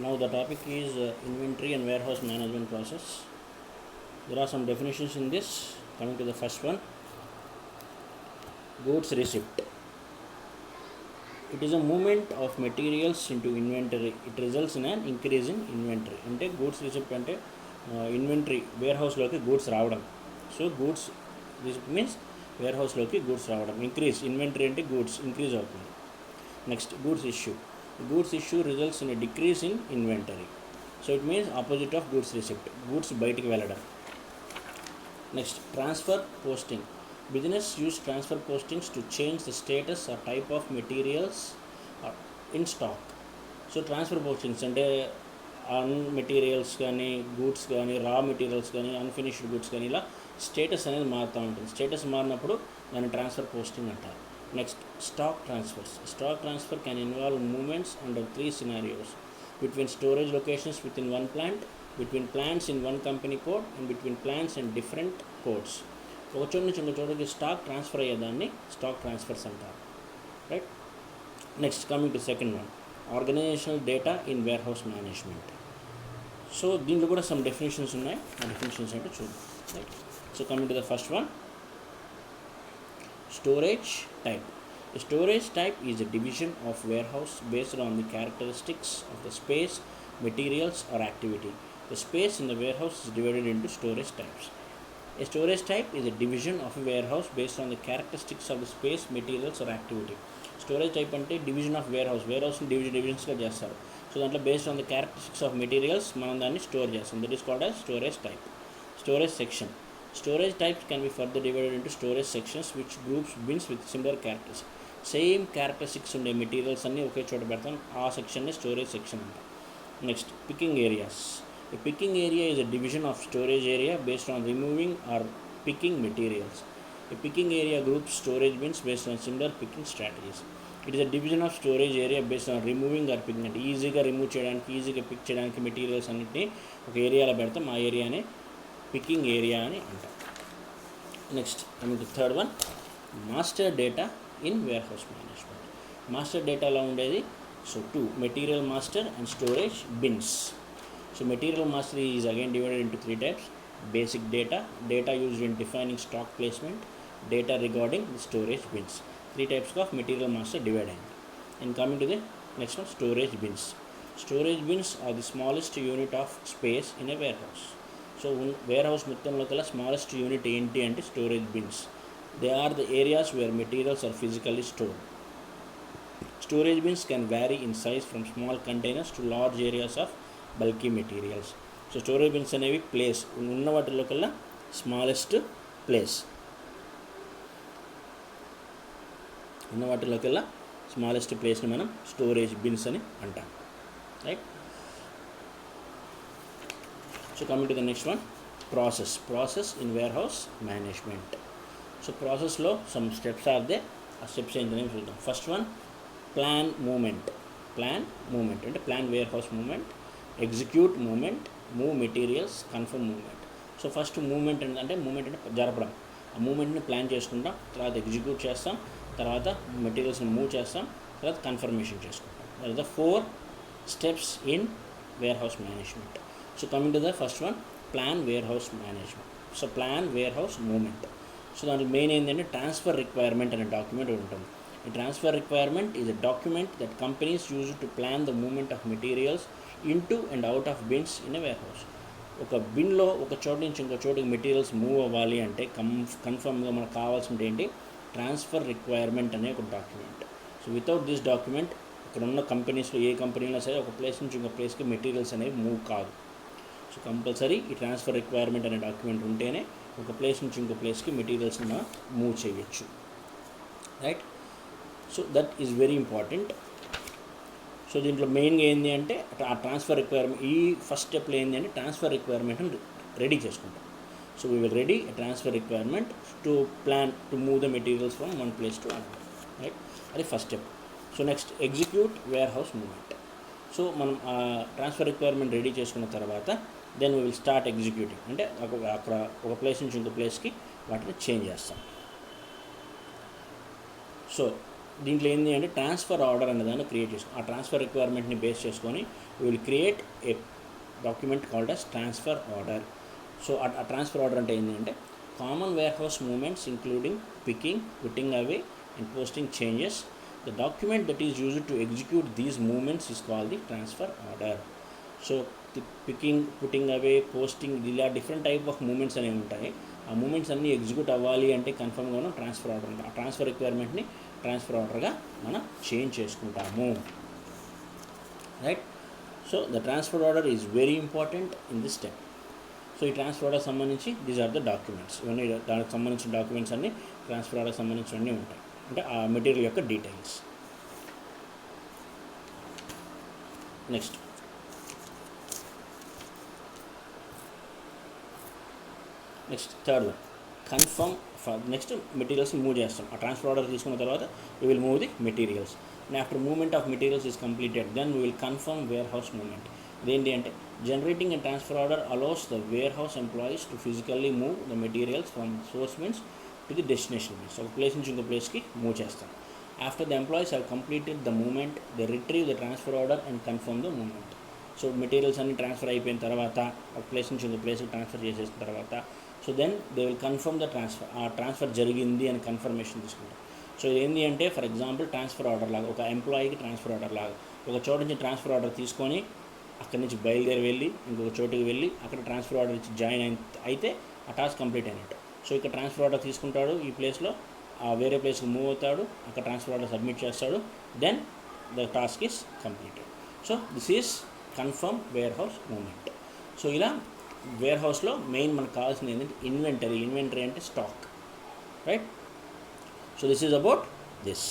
Now the topic is inventory and warehouse management process. There are some definitions in this. Coming to the first one, goods receipt. It is a movement of materials into inventory. It results in an increase in inventory. అంటే goods receipt అంటే inventory warehouse లోకి goods రావడం. So goods receipt means warehouse-లోకి goods రావడం. Increase inventory అంటే goods increase అవుతుంది. Next, goods issue. Goods issue results in a decrease in inventory. So it means opposite of goods receipt. Goods బయటికి వెళ్ళడం. Next, transfer posting. Business use transfer postings to change the status or type of materials in stock. So transfer postings అంటే materials కానీ goods కానీ రా materials కానీ unfinished goods కానీ ఇలా status అనేది మారుతూ ఉంటుంది. స్టేటస్ మారినప్పుడు దాన్ని ట్రాన్స్ఫర్ పోస్టింగ్ అంటారు. Next, stock transfers. Stock transfer can involve movements under 3 scenarios: between storage locations within one plant, between plants in one company code, and between plants and different codes. ఒక చోటు నుంచి ఇంకో చోటుకి stock transfer అయ్యేదాన్ని stock transfers అంటారు. Right. Next, coming to second one, organizational data in warehouse management. So దీంట్లో కూడా some definitions ఉన్నాయి. ఆ డెఫినేషన్స్ అంటే చూద్దాం. Right. So coming to the first one, storage type. A storage type is a division of warehouse based on the characteristics of the space, materials, or activity. The space in the warehouse is divided into storage types. A storage type is a division of a warehouse based on the characteristics of the space, materials, or activity. Storage type అంటే division of వేర్హౌస్ని డివిజన్స్గా చేస్తారు. So దాంట్లో based on the characteristics of materials మనం దాన్ని store చేస్తాం. That is called as storage type. Storage section. Storage types can be further divided into storage sections which groups bins with similar characteristics. Same characteristics ఉండే materials అన్నీ ఒకే చోట పెడతాం. ఆ సెక్షన్ని storage section అంటాం. Next, picking areas. A picking area is a division of storage area based on removing or picking materials. A picking area groups storage bins based on similar picking strategies. It is a division of storage area based on removing or picking. అంటే ఈజీగా remove చేయడానికి, ఈజీగా pick చేయడానికి materials అన్నింటినీ ఒక ఏరియాలో పెడతాం. ఆ ఏరియానే పికింగ్ ఏరియా అని అంటాం. Next, coming to third one, master data in warehouse management. Master డేటాలో ఉండేది so 2, material master and storage bins. So material mastery is again divided into 3 types: basic data, data used in defining stock placement, data regarding the storage bins. 3 types of material master divided. And coming to the next one, storage bins. Storage bins are the smallest unit of space in a warehouse. So warehouse మొత్తంలో కల్లా smallest unit ఏంటి అంటే storage bins. They are the areas where materials are physically stored. Storage bins can vary in size from small containers to large areas of bulky materials. So storage bins అనేవి place ఉన్న వాటిలో కల్లా smallest place, ఉన్న వాటిలో కల్లా smallest ప్లేస్ని మనం storage bins అని అంటాం. Right. So coming to the next one, process in warehouse management. So ప్రాసెస్లో సమ్ స్టెప్స్ ఆర్ దే. ఆ స్టెప్స్ ఏంటనేవి చూద్దాం. ఫస్ట్ వన్, ప్లాన్ మూమెంట్ అంటే plan warehouse movement, execute movement, move materials, confirm movement. So first movement అంటే జరపడం. ఆ మూమెంట్ని plan చేసుకుంటాం, తర్వాత ఎగ్జిక్యూట్ చేస్తాం, తర్వాత మెటీరియల్స్ని మూవ్ చేస్తాం, తర్వాత కన్ఫర్మేషన్ చేసుకుంటాం. That is the 4 steps in warehouse management. So coming to the first one, plan warehouse management. So plan warehouse movement. So దాంట్లో మెయిన్ ఏంటంటే ట్రాన్స్ఫర్ రిక్వైర్మెంట్ అనే డాక్యుమెంట్ ఉంటుంది. ఈ transfer requirement is a document that companies use to plan the movement of materials into and out of bins in a warehouse. ఒక బిన్లో ఒక చోటు నుంచి ఇంకో చోటుకి మెటీరియల్స్ మూవ్ అవ్వాలి అంటే కన్ఫర్మ్గా మనకు కావాల్సింది ఏంటి, ట్రాన్స్ఫర్ రిక్వైర్మెంట్ అనే ఒక document. So without this document ఇక్కడ ఉన్న కంపెనీస్లో ఏ కంపెనీలో సరే ఒక ప్లేస్ నుంచి ఇంకో ప్లేస్కి మెటీరియల్స్ అనేవి మూవ్ కాదు. సో కంపల్సరీ ఈ ట్రాన్స్ఫర్ రిక్వైర్మెంట్ అనే డాక్యుమెంట్ ఉంటేనే ఒక ప్లేస్ నుంచి ఇంకో ప్లేస్కి మెటీరియల్స్ని మనం మూవ్ చేయొచ్చు. Right. So that is very important. So దీంట్లో మెయిన్గా ఏంటి అంటే ఆ ట్రాన్స్ఫర్ రిక్వైర్మెంట్, ఈ ఫస్ట్ స్టెప్లో ఏంటి అంటే ట్రాన్స్ఫర్ రిక్వైర్మెంట్ని రెడీ చేసుకుంటాం. So we will ready a transfer requirement to plan to move the materials from one place to another. Right. అది first step. So next, execute warehouse movement. So మనం transfer requirement ready చేసుకున్న తర్వాత then we will start executing. అంటే అక్కడ ఒక place నుంచి ఇంకో ప్లేస్కి వాటిని చేంజ్ చేస్తాం. సో దీంట్లో ఏంటి అంటే ట్రాన్స్ఫర్ ఆర్డర్ అనే దాన్ని క్రియేట్ చేసుకో ఆ ట్రాన్స్ఫర్ రిక్వైర్మెంట్ని బేస్ చేసుకొని will create a document called as transfer order. So ఆ ట్రాన్స్ఫర్ ఆర్డర్ అంటే ఏంటి అంటే common warehouse movements including picking, putting away and posting changes. The document that is used to execute these movements is called the transfer order. So picking, putting away, posting ఇలా different type of movements అనేవి ఉంటాయి. ఆ moments అన్నీ execute అవ్వాలి అంటే కన్ఫర్మ్గా మనం transfer order ఉంటుంది. ఆ ట్రాన్స్ఫర్ రిక్వైర్మెంట్ని ట్రాన్స్ఫర్ ఆర్డర్గా మనం చేంజ్ చేసుకుంటాము, right. So the transfer order is very important in this step. So ఈ ట్రాన్స్ఫర్ ఆర్డర్ సంబంధించి దీస్ ఆర్ ద డాక్యుమెంట్స్. ఇవన్నీ దానికి సంబంధించిన డాక్యుమెంట్స్ అన్నీ ట్రాన్స్ఫర్ ఆర్డర్ సంబంధించినవన్నీ ఉంటాయి, అంటే ఆ మెటీరియల్ యొక్క details. Next third one confirm. Next materials move చేస్తాం. ఆ ట్రాన్స్ఫర్ ఆర్డర్ తీసుకున్న తర్వాత we will move the materials. And after movement of materials is completed then we will confirm warehouse movement. ఇదేంటి అంటే generating and transfer order allows the warehouse employees to physically move the materials from source means to the destination means. ఒక place నుంచి ఇంకో ప్లేస్కి move చేస్తాం. After the employees have completed the movement they retrieve the transfer order and confirm the movement. So materials అన్ని transfer అయిపోయిన తర్వాత ఒక place నుంచి ఇంకో ప్లేస్కి ట్రాన్స్ఫర్ చేసేసిన తర్వాత so then they will confirm the transfer. ఆ ట్రాన్స్ఫర్ జరిగింది అని కన్ఫర్మేషన్ తీసుకుంటాం. సో ఏంటి అంటే ఫర్ ఎగ్జాంపుల్ ట్రాన్స్ఫర్ ఆర్డర్ లాగా ఒక ఎంప్లాయీకి ట్రాన్స్ఫర్ ఆర్డర్ లాగా ఒక చోటు నుంచి ట్రాన్స్ఫర్ ఆర్డర్ తీసుకొని అక్కడి నుంచి బయలుదేరి వెళ్ళి ఇంకొక చోటుకి వెళ్ళి అక్కడ ట్రాన్స్ఫర్ ఆర్డర్ ఇచ్చి జాయిన్ అయితే ఆ టాస్క్ కంప్లీట్ అయినట్టు. సో ఇక్కడ ట్రాన్స్ఫర్ ఆర్డర్ తీసుకుంటాడు, ఈ ప్లేస్లో వేరే ప్లేస్కి మూవ్ అవుతాడు, అక్కడ ట్రాన్స్ఫర్ ఆర్డర్ సబ్మిట్ చేస్తాడు, then the task is completed. So this is confirm warehouse movement. So ఇలా వేర్ హౌస్లో మెయిన్ మనకు కావాల్సింది ఏంటంటే ఇన్వెంటరీ అంటే stock, right. So this is about this.